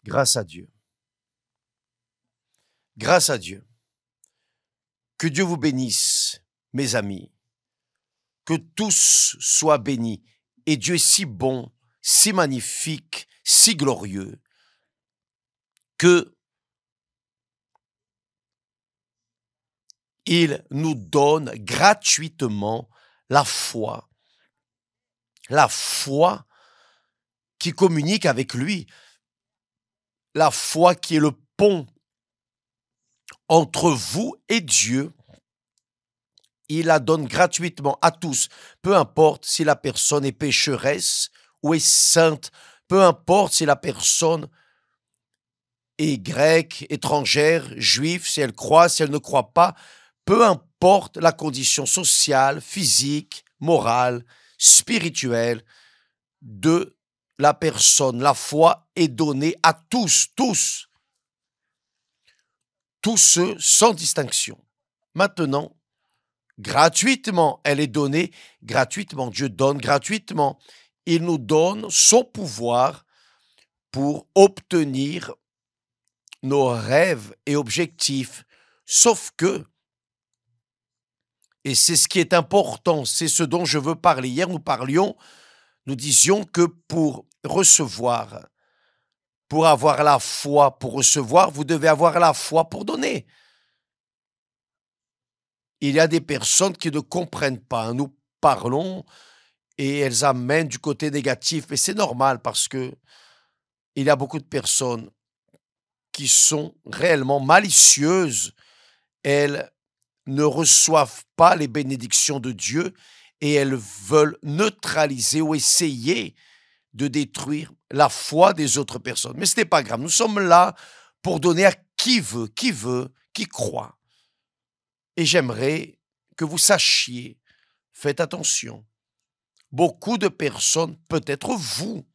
Grâce à Dieu. Grâce à Dieu. Que Dieu vous bénisse, mes amis. Que tous soient bénis. Et Dieu est si bon, si magnifique, si glorieux, que il nous donne gratuitement la foi qui communique avec lui, la foi qui est le pont entre vous et Dieu. Il la donne gratuitement à tous, peu importe si la personne est pécheresse ou est sainte, peu importe si la personne est grecque, étrangère, juive, si elle croit, si elle ne croit pas, peu importe la condition sociale, physique, morale, spirituelle de la personne. La foi est donnée à tous ceux sans distinction. Maintenant, gratuitement, elle est donnée gratuitement. Dieu donne gratuitement. Il nous donne son pouvoir pour obtenir nos rêves et objectifs. Sauf que, et c'est ce qui est important, c'est ce dont je veux parler. Hier, nous disions que pour recevoir, pour avoir la foi pour recevoir, vous devez avoir la foi pour donner. Il y a des personnes qui ne comprennent pas. Nous parlons et elles amènent du côté négatif. Mais c'est normal parce que il y a beaucoup de personnes qui sont réellement malicieuses. Elles ne reçoivent pas les bénédictions de Dieu et elles veulent neutraliser ou essayer de détruire la foi des autres personnes. Mais ce n'est pas grave. Nous sommes là pour donner à qui veut, qui croit. Et j'aimerais que vous sachiez, faites attention, beaucoup de personnes, peut-être vous,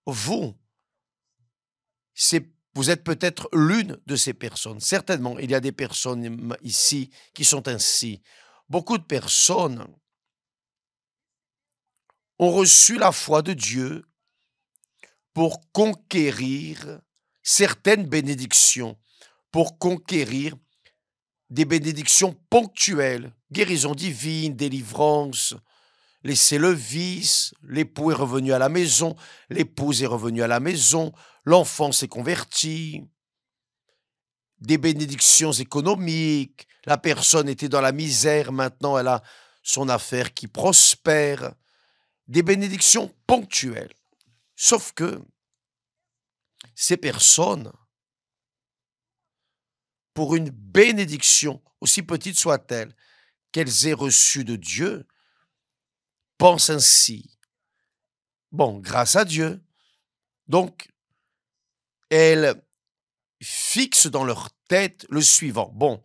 vous êtes peut-être l'une de ces personnes. Certainement, il y a des personnes ici qui sont ainsi. Beaucoup de personnes ont reçu la foi de Dieu pour conquérir certaines bénédictions, pour conquérir des bénédictions ponctuelles, guérison divine, délivrance, laissez le vice, l'époux est revenu à la maison, l'épouse est revenue à la maison, l'enfant s'est converti, des bénédictions économiques, la personne était dans la misère, maintenant elle a son affaire qui prospère, des bénédictions ponctuelles. Sauf que ces personnes, pour une bénédiction, aussi petite soit-elle, qu'elles aient reçue de Dieu, pensent ainsi. Bon, grâce à Dieu. Donc, elles fixent dans leur tête le suivant. Bon,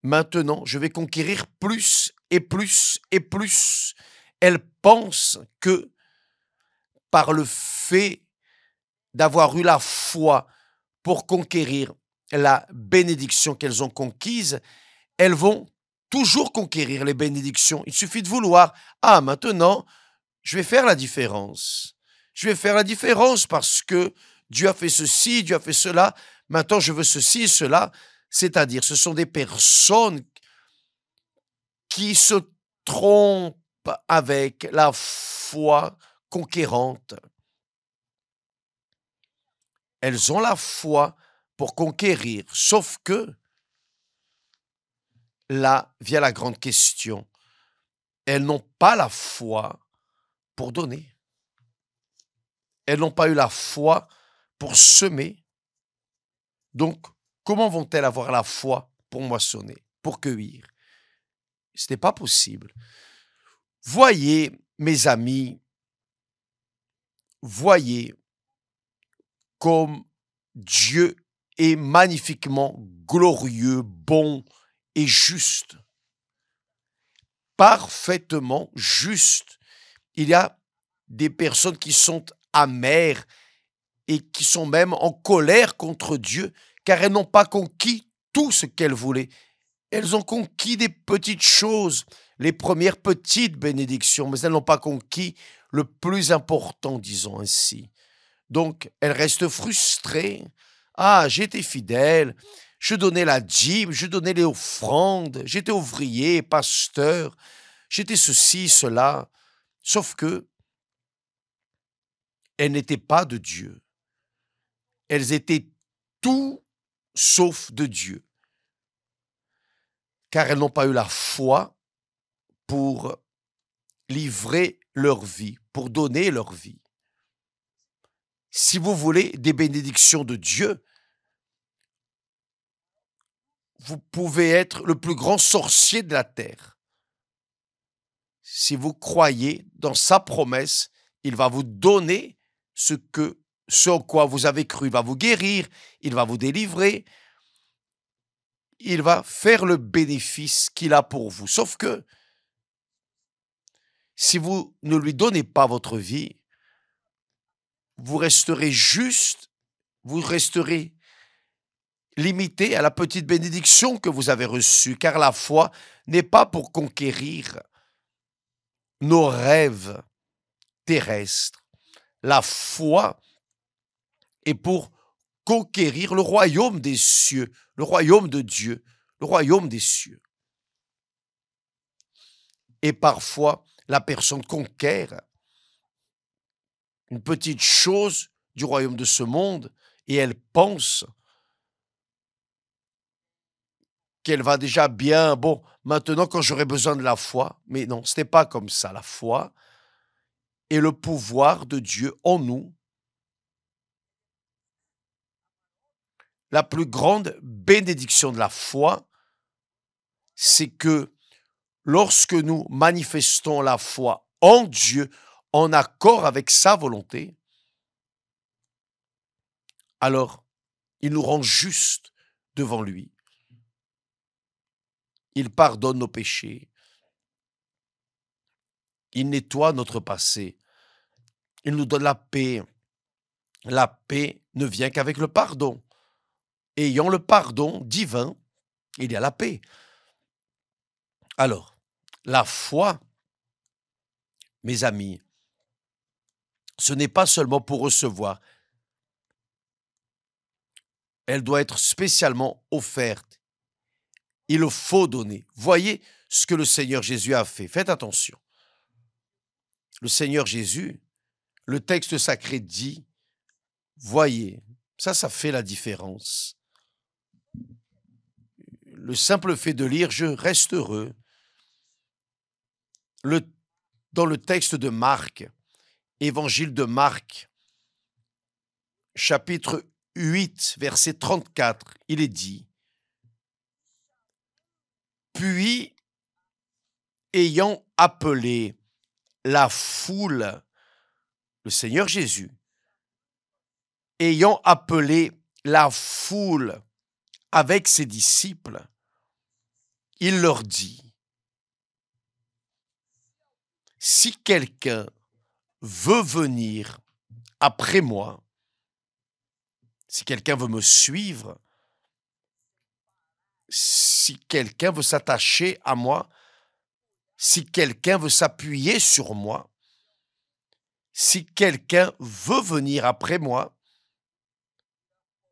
maintenant, je vais conquérir plus et plus et plus. Elles pensent que par le fait d'avoir eu la foi pour conquérir la bénédiction qu'elles ont conquise, elles vont toujours conquérir les bénédictions. Il suffit de vouloir. Ah, maintenant, je vais faire la différence. Je vais faire la différence parce que Dieu a fait ceci, Dieu a fait cela. Maintenant, je veux ceci et cela. C'est-à-dire, ce sont des personnes qui se trompent avec la foi conquérante. Elles ont la foi pour conquérir, sauf que là vient la grande question. Elles n'ont pas la foi pour donner. Elles n'ont pas eu la foi pour semer. Donc, comment vont-elles avoir la foi pour moissonner, pour cueillir? Ce n'est pas possible. Voyez, mes amis, voyez comme Dieu est magnifiquement glorieux, bon et juste. Parfaitement juste. Il y a des personnes qui sont amères et qui sont même en colère contre Dieu car elles n'ont pas conquis tout ce qu'elles voulaient. Elles ont conquis des petites choses, les premières petites bénédictions, mais elles n'ont pas conquis le plus important, disons ainsi. Donc, elle reste frustrée. Ah, j'étais fidèle, je donnais la dîme, je donnais les offrandes, j'étais ouvrier, pasteur, j'étais ceci, cela. Sauf que elles n'étaient pas de Dieu. Elles étaient tout sauf de Dieu, car elles n'ont pas eu la foi pour livrer leur vie, pour donner leur vie. Si vous voulez des bénédictions de Dieu, vous pouvez être le plus grand sorcier de la terre. Si vous croyez dans sa promesse, il va vous donner ce en quoi vous avez cru. Il va vous guérir, il va vous délivrer, il va faire le bénéfice qu'il a pour vous. Sauf que si vous ne lui donnez pas votre vie, vous resterez juste, vous resterez limité à la petite bénédiction que vous avez reçue, car la foi n'est pas pour conquérir nos rêves terrestres. La foi est pour conquérir le royaume des cieux, le royaume de Dieu, le royaume des cieux. Et parfois, la personne conquiert une petite chose du royaume de ce monde et elle pense qu'elle va déjà bien, bon, maintenant quand j'aurai besoin de la foi, mais non, ce n'est pas comme ça. La foi est le pouvoir de Dieu en nous. La plus grande bénédiction de la foi, c'est que lorsque nous manifestons la foi en Dieu, en accord avec sa volonté, alors il nous rend justes devant lui. Il pardonne nos péchés. Il nettoie notre passé. Il nous donne la paix. La paix ne vient qu'avec le pardon. Ayant le pardon divin, il y a la paix. Alors, la foi, mes amis, ce n'est pas seulement pour recevoir. Elle doit être spécialement offerte. Il faut donner. Voyez ce que le Seigneur Jésus a fait. Faites attention. Le Seigneur Jésus, le texte sacré dit, voyez, ça fait la différence. Le simple fait de lire, je reste heureux. Dans le texte de Marc, évangile de Marc, chapitre 8, verset 34, il est dit, puis, ayant appelé la foule, le Seigneur Jésus, ayant appelé la foule avec ses disciples, il leur dit, si quelqu'un veut venir après moi, si quelqu'un veut me suivre, si quelqu'un veut s'attacher à moi, si quelqu'un veut s'appuyer sur moi, si quelqu'un veut venir après moi,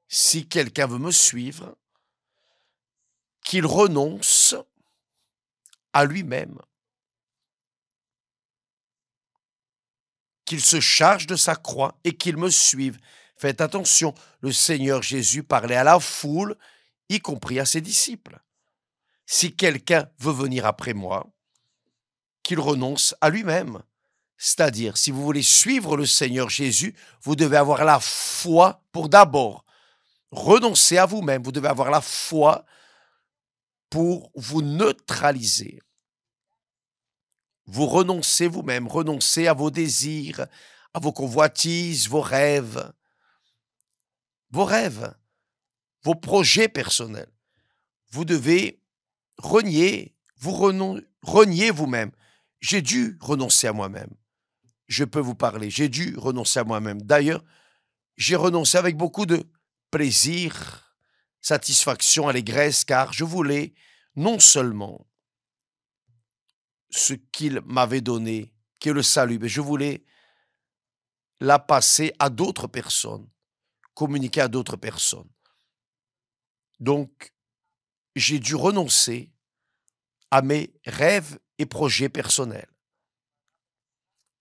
si quelqu'un veut me suivre, qu'il renonce à lui-même, qu'il se charge de sa croix et qu'il me suive. Faites attention, le Seigneur Jésus parlait à la foule, y compris à ses disciples. Si quelqu'un veut venir après moi, qu'il renonce à lui-même. C'est-à-dire, si vous voulez suivre le Seigneur Jésus, vous devez avoir la foi pour d'abord renoncer à vous-même. Vous devez avoir la foi pour vous neutraliser. Vous renoncez vous-même, renoncez à vos désirs, à vos convoitises, vos rêves, vos projets personnels. Vous devez renier vous-même. J'ai dû renoncer à moi-même. Je peux vous parler, j'ai dû renoncer à moi-même. D'ailleurs, j'ai renoncé avec beaucoup de plaisir, satisfaction, allégresse, car je voulais non seulement ce qu'il m'avait donné, qui est le salut, mais je voulais la passer à d'autres personnes, communiquer à d'autres personnes. Donc, j'ai dû renoncer à mes rêves et projets personnels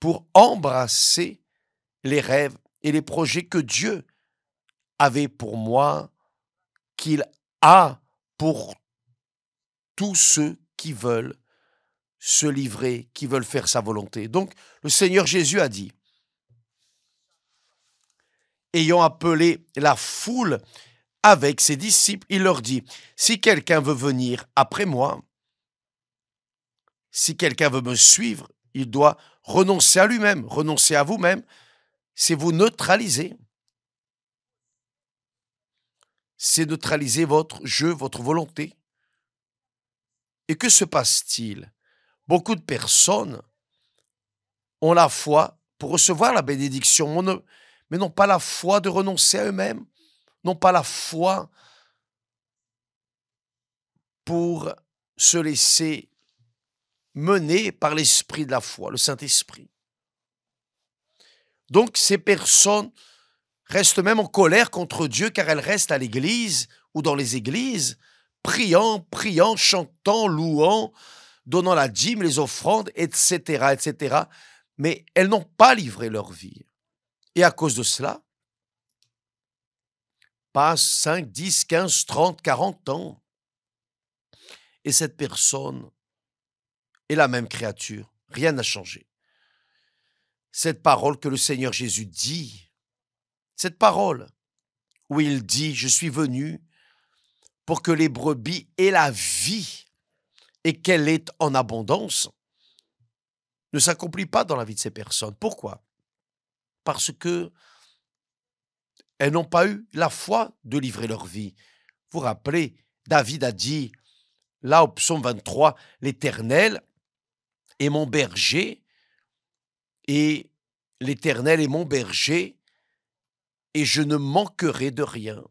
pour embrasser les rêves et les projets que Dieu avait pour moi, qu'il a pour tous ceux qui veulent se livrer, qui veulent faire sa volonté. Donc, le Seigneur Jésus a dit, ayant appelé la foule avec ses disciples, il leur dit, si quelqu'un veut venir après moi, si quelqu'un veut me suivre, il doit renoncer à lui-même, renoncer à vous-même, c'est vous neutraliser. C'est neutraliser votre jeu, votre volonté. Et que se passe-t-il? Beaucoup de personnes ont la foi pour recevoir la bénédiction, mais n'ont pas la foi de renoncer à eux-mêmes, n'ont pas la foi pour se laisser mener par l'esprit de la foi, le Saint-Esprit. Donc ces personnes restent même en colère contre Dieu car elles restent à l'église ou dans les églises, priant, chantant, louant, donnant la dîme, les offrandes, etc., etc. Mais elles n'ont pas livré leur vie. Et à cause de cela, passent 5, 10, 15, 30, 40 ans. Et cette personne est la même créature. Rien n'a changé. Cette parole que le Seigneur Jésus dit, cette parole où il dit « Je suis venu pour que les brebis aient la vie et qu'elle est en abondance », ne s'accomplit pas dans la vie de ces personnes. Pourquoi? Parce que elles n'ont pas eu la foi de livrer leur vie. Vous vous rappelez, David a dit, là au psaume 23, « L'Éternel est mon berger, et l'Éternel est mon berger, et je ne manquerai de rien. »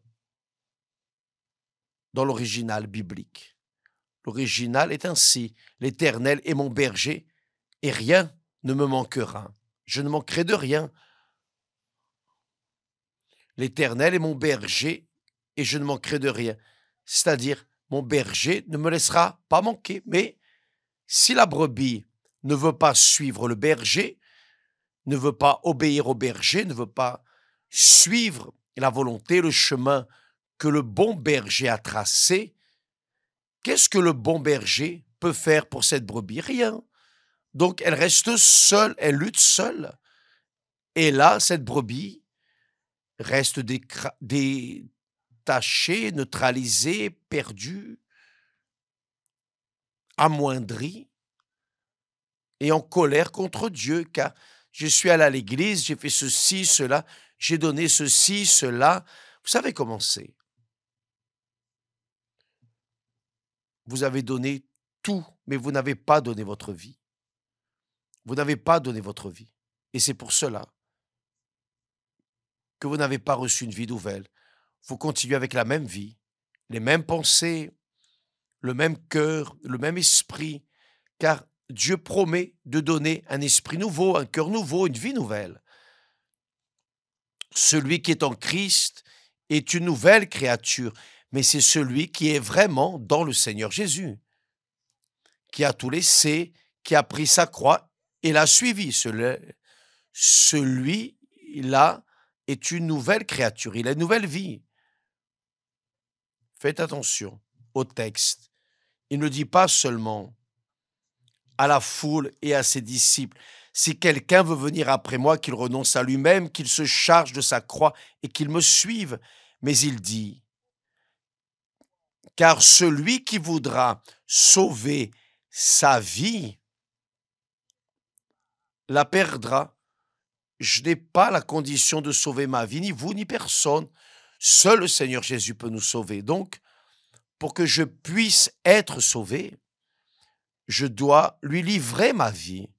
Dans l'original biblique. L'original est ainsi, « L'Éternel est mon berger, et rien ne me manquera. Je ne manquerai de rien. L'Éternel est mon berger, et je ne manquerai de rien. » C'est-à-dire, mon berger ne me laissera pas manquer. Mais si la brebis ne veut pas suivre le berger, ne veut pas obéir au berger, ne veut pas suivre la volonté, le chemin que le bon berger a tracé, qu'est-ce que le bon berger peut faire pour cette brebis? Rien. Donc, elle reste seule, elle lutte seule. Et là, cette brebis reste détachée, neutralisée, perdue, amoindrie et en colère contre Dieu, car je suis allé à l'église, j'ai fait ceci, cela, j'ai donné ceci, cela. Vous savez comment c'est. Vous avez donné tout, mais vous n'avez pas donné votre vie. Vous n'avez pas donné votre vie. Et c'est pour cela que vous n'avez pas reçu une vie nouvelle. Vous continuez avec la même vie, les mêmes pensées, le même cœur, le même esprit, car Dieu promet de donner un esprit nouveau, un cœur nouveau, une vie nouvelle. Celui qui est en Christ est une nouvelle créature, mais c'est celui qui est vraiment dans le Seigneur Jésus, qui a tout laissé, qui a pris sa croix et l'a suivi. Celui-là est une nouvelle créature, il a une nouvelle vie. Faites attention au texte. Il ne dit pas seulement à la foule et à ses disciples, si quelqu'un veut venir après moi, qu'il renonce à lui-même, qu'il se charge de sa croix et qu'il me suive. Mais il dit, car celui qui voudra sauver sa vie la perdra. Je n'ai pas la condition de sauver ma vie, ni vous, ni personne. Seul le Seigneur Jésus peut nous sauver. Donc, pour que je puisse être sauvé, je dois lui livrer ma vie.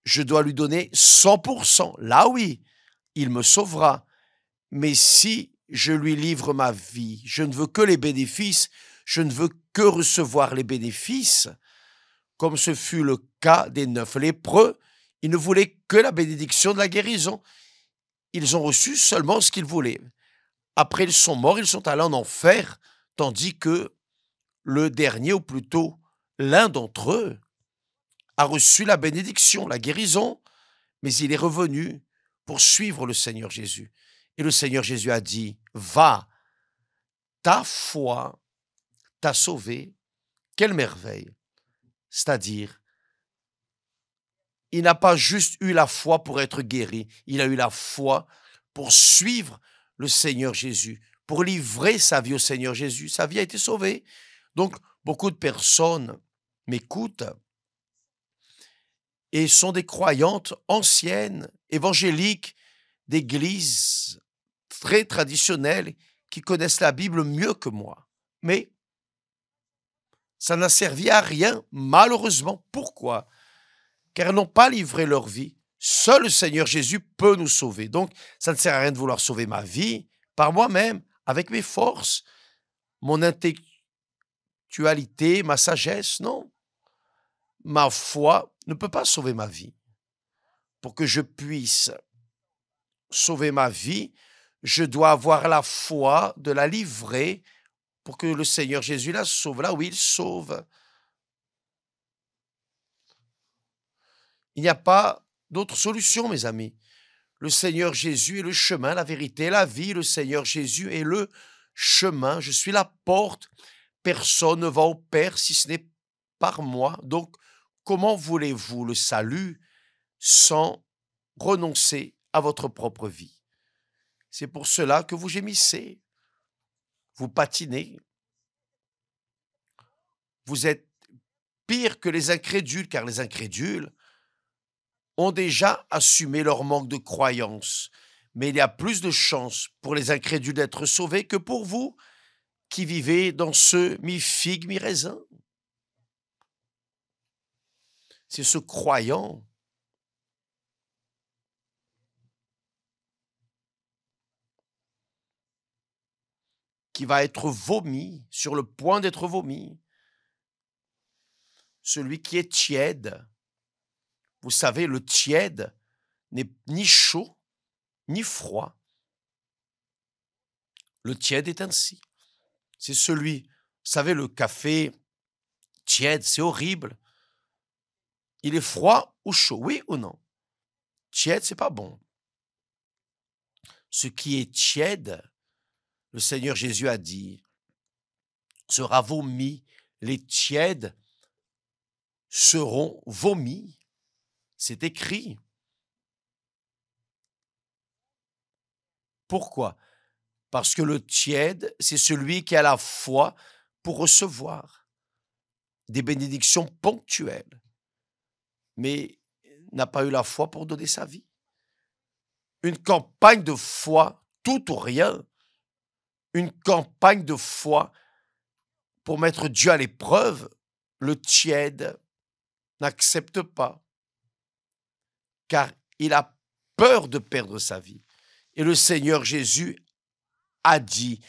Je dois lui donner 100%. Là, oui, il me sauvera. Mais si je lui livre ma vie, je ne veux que les bénéfices, je ne veux que recevoir les bénéfices, comme ce fut le cas des 9 lépreux. Ils ne voulaient que la bénédiction de la guérison. ils ont reçu seulement ce qu'ils voulaient. Après, ils sont morts, ils sont allés en enfer, tandis que le dernier, ou plutôt l'un d'entre eux, a reçu la bénédiction, la guérison, mais il est revenu pour suivre le Seigneur Jésus. Et le Seigneur Jésus a dit, va, ta foi t'a sauvé. Quelle merveille! C'est-à-dire, il n'a pas juste eu la foi pour être guéri, il a eu la foi pour suivre le Seigneur Jésus, pour livrer sa vie au Seigneur Jésus. Sa vie a été sauvée. Donc, beaucoup de personnes m'écoutent et sont des croyantes anciennes, évangéliques, d'églises très traditionnelles, qui connaissent la Bible mieux que moi. Mais ça n'a servi à rien, malheureusement. Pourquoi? Car elles n'ont pas livré leur vie. Seul le Seigneur Jésus peut nous sauver. Donc, ça ne sert à rien de vouloir sauver ma vie par moi-même, avec mes forces, mon intellectualité, ma sagesse. Non. Ma foi ne peut pas sauver ma vie. Pour que je puisse sauver ma vie, je dois avoir la foi de la livrer pour que le Seigneur Jésus la sauve. Là où il sauve. Il n'y a pas d'autre solution, mes amis. Le Seigneur Jésus est le chemin, la vérité, la vie. Le Seigneur Jésus est le chemin. Je suis la porte. Personne ne va au Père si ce n'est par moi. Donc, comment voulez-vous le salut sans renoncer à votre propre vie? C'est pour cela que vous gémissez, vous patinez. Vous êtes pire que les incrédules, car les incrédules ont déjà assumé leur manque de croyance. Mais il y a plus de chances pour les incrédules d'être sauvés que pour vous qui vivez dans ce mi-figue, mi-raisin. C'est ce croyant qui va être vomi, sur le point d'être vomi. Celui qui est tiède. Vous savez, le tiède n'est ni chaud, ni froid. Le tiède est ainsi. C'est celui, vous savez, le café tiède, c'est horrible. Il est froid ou chaud, oui ou non? Tiède, c'est pas bon. Ce qui est tiède, le Seigneur Jésus a dit, sera vomi. Les tièdes seront vomis. C'est écrit. Pourquoi? Parce que le tiède, c'est celui qui a la foi pour recevoir des bénédictions ponctuelles, mais n'a pas eu la foi pour donner sa vie. Une campagne de foi, tout ou rien, une campagne de foi pour mettre Dieu à l'épreuve, le tiède n'accepte pas, car il a peur de perdre sa vie. Et le Seigneur Jésus a dit,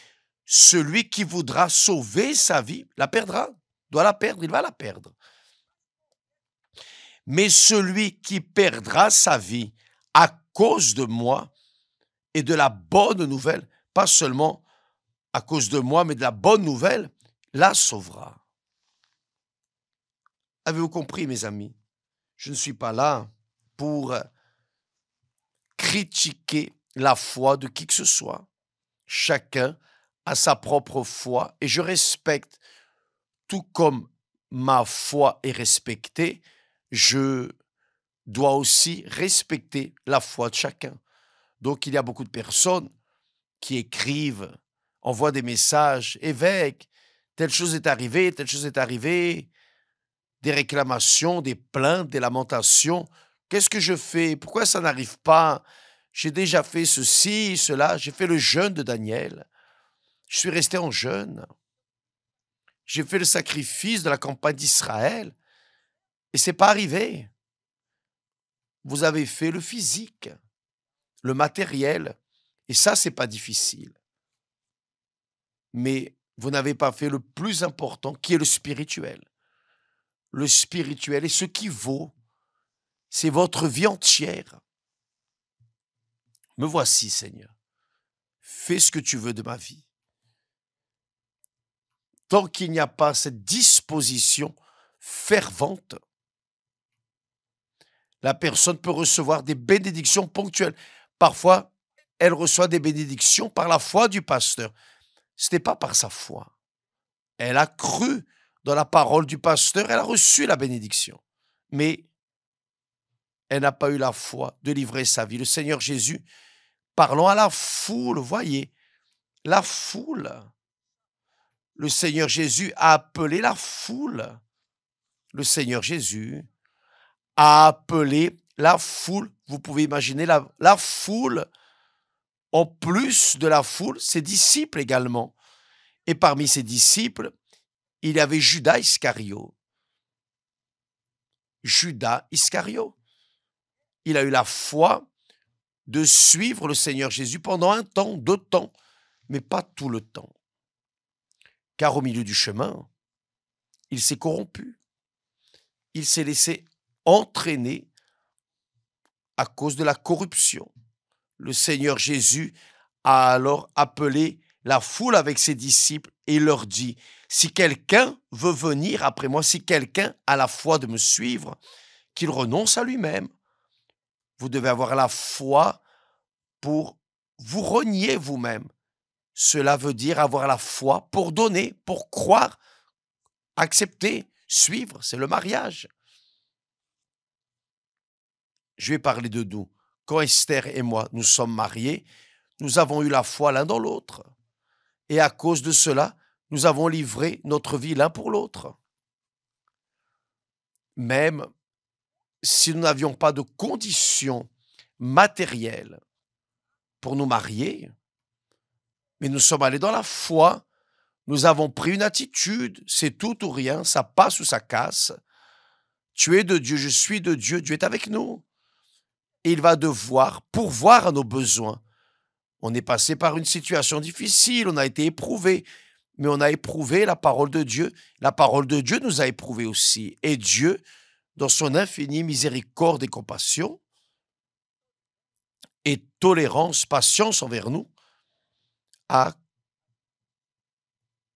celui qui voudra sauver sa vie, la perdra, doit la perdre, il va la perdre. Mais celui qui perdra sa vie à cause de moi et de la bonne nouvelle, pas seulement à cause de moi, mais de la bonne nouvelle, la sauvera. Avez-vous compris, mes amis? Je ne suis pas là pour critiquer la foi de qui que ce soit. Chacun a sa propre foi et je respecte, tout comme ma foi est respectée, je dois aussi respecter la foi de chacun. Donc il y a beaucoup de personnes qui écrivent, envoient des messages, évêque, telle chose est arrivée, telle chose est arrivée, des réclamations, des plaintes, des lamentations. Qu'est-ce que je fais? Pourquoi ça n'arrive pas? J'ai déjà fait ceci, cela. J'ai fait le jeûne de Daniel. Je suis resté en jeûne. J'ai fait le sacrifice de la campagne d'Israël. Et c'est pas arrivé. Vous avez fait le physique, le matériel. Et ça, c'est pas difficile. Mais vous n'avez pas fait le plus important, qui est le spirituel. Le spirituel est ce qui vaut. C'est votre vie entière. Me voici, Seigneur. Fais ce que tu veux de ma vie. Tant qu'il n'y a pas cette disposition fervente, la personne peut recevoir des bénédictions ponctuelles. Parfois, elle reçoit des bénédictions par la foi du pasteur. Ce n'est pas par sa foi. Elle a cru dans la parole du pasteur, elle a reçu la bénédiction. Mais elle n'a pas eu la foi de livrer sa vie. Le Seigneur Jésus, parlant à la foule, voyez, la foule. Le Seigneur Jésus a appelé la foule. Le Seigneur Jésus a appelé la foule. Vous pouvez imaginer la foule. En plus de la foule, ses disciples également. Et parmi ses disciples, il y avait Judas Iscario. Judas Iscario. Il a eu la foi de suivre le Seigneur Jésus pendant un temps, 2 temps, mais pas tout le temps. Car au milieu du chemin, il s'est corrompu. Il s'est laissé entraîner à cause de la corruption. Le Seigneur Jésus a alors appelé la foule avec ses disciples et il leur dit, si quelqu'un veut venir après moi, si quelqu'un a la foi de me suivre, qu'il renonce à lui-même. Vous devez avoir la foi pour vous renier vous-même. Cela veut dire avoir la foi pour donner, pour croire, accepter, suivre. C'est le mariage. Je vais parler de nous. Quand Esther et moi, nous sommes mariés, nous avons eu la foi l'un dans l'autre. Et à cause de cela, nous avons livré notre vie l'un pour l'autre. Même si nous n'avions pas de conditions matérielles pour nous marier, mais nous sommes allés dans la foi, nous avons pris une attitude, c'est tout ou rien, ça passe ou ça casse. Tu es de Dieu, je suis de Dieu, Dieu est avec nous. Et il va devoir pourvoir à nos besoins. On est passé par une situation difficile, on a été éprouvé, mais on a éprouvé la parole de Dieu. La parole de Dieu nous a éprouvés aussi. Et Dieu, dans son infinie miséricorde et compassion, et tolérance, patience envers nous, a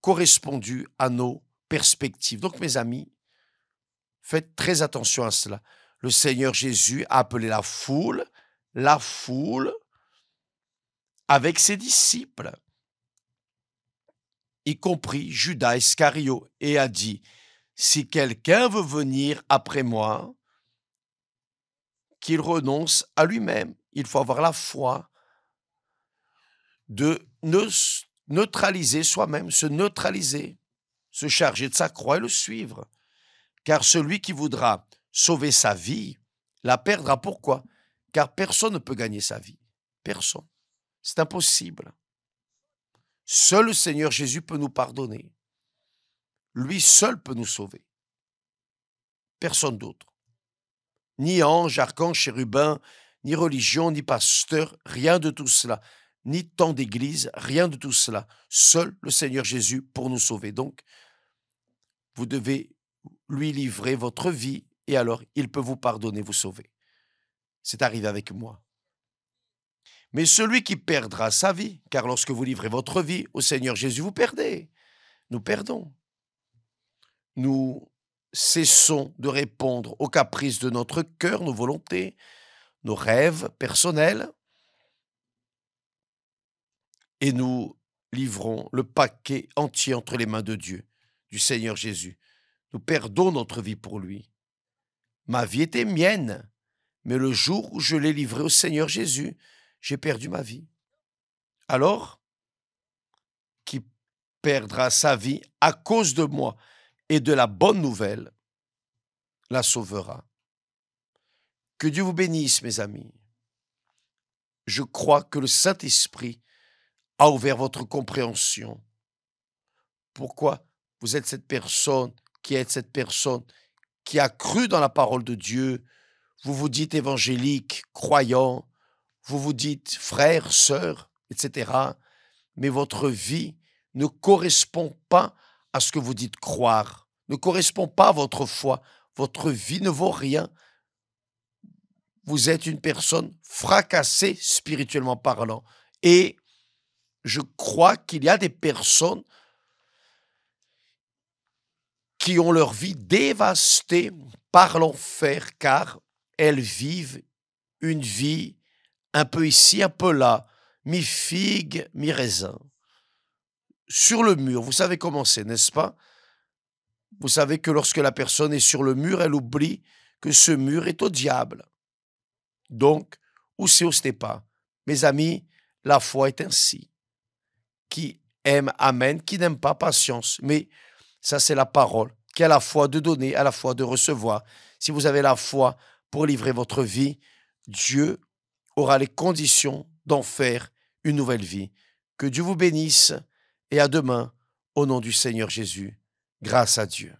correspondu à nos perspectives. Donc, mes amis, faites très attention à cela. Le Seigneur Jésus a appelé la foule avec ses disciples, y compris Judas Iscario, et a dit, si quelqu'un veut venir après moi, qu'il renonce à lui-même. Il faut avoir la foi de neutraliser soi-même, se neutraliser, se charger de sa croix et le suivre. Car celui qui voudra sauver sa vie la perdra. Pourquoi? Car personne ne peut gagner sa vie. Personne. C'est impossible. Seul le Seigneur Jésus peut nous pardonner. Lui seul peut nous sauver. Personne d'autre. Ni ange, archange, chérubin, ni religion, ni pasteur, rien de tout cela. Ni temps d'église, rien de tout cela. Seul le Seigneur Jésus pour nous sauver. Donc, vous devez lui livrer votre vie et alors il peut vous pardonner, vous sauver. C'est arrivé avec moi. Mais celui qui perdra sa vie, car lorsque vous livrez votre vie au Seigneur Jésus, vous perdez. Nous perdons. Nous cessons de répondre aux caprices de notre cœur, nos volontés, nos rêves personnels, et nous livrons le paquet entier entre les mains de Dieu, du Seigneur Jésus. Nous perdons notre vie pour lui. Ma vie était mienne, mais le jour où je l'ai livrée au Seigneur Jésus, j'ai perdu ma vie. Alors, qui perdra sa vie à cause de moi et de la bonne nouvelle, la sauvera. Que Dieu vous bénisse, mes amis. Je crois que le Saint-Esprit a ouvert votre compréhension. Pourquoi vous êtes cette personne qui a cru dans la parole de Dieu. Vous vous dites évangélique, croyant, vous vous dites frère, sœur, etc. Mais votre vie ne correspond pas à ce que vous dites croire, ne correspond pas à votre foi. Votre vie ne vaut rien. vous êtes une personne fracassée spirituellement parlant. Et je crois qu'il y a des personnes qui ont leur vie dévastée par l'enfer, car elles vivent une vie un peu ici, un peu là, mi-figue, mi-raisin. Sur le mur, vous savez comment c'est, n'est-ce pas? Vous savez que lorsque la personne est sur le mur, elle oublie que ce mur est au diable. Donc, où c'est, où ce n'est pas. Mes amis, la foi est ainsi. Qui aime, amène, qui n'aime pas, patience. Mais ça, c'est la parole, qui a la foi de donner, à la foi de recevoir. Si vous avez la foi pour livrer votre vie, Dieu aura les conditions d'en faire une nouvelle vie. Que Dieu vous bénisse et à demain, au nom du Seigneur Jésus. Grâce à Dieu.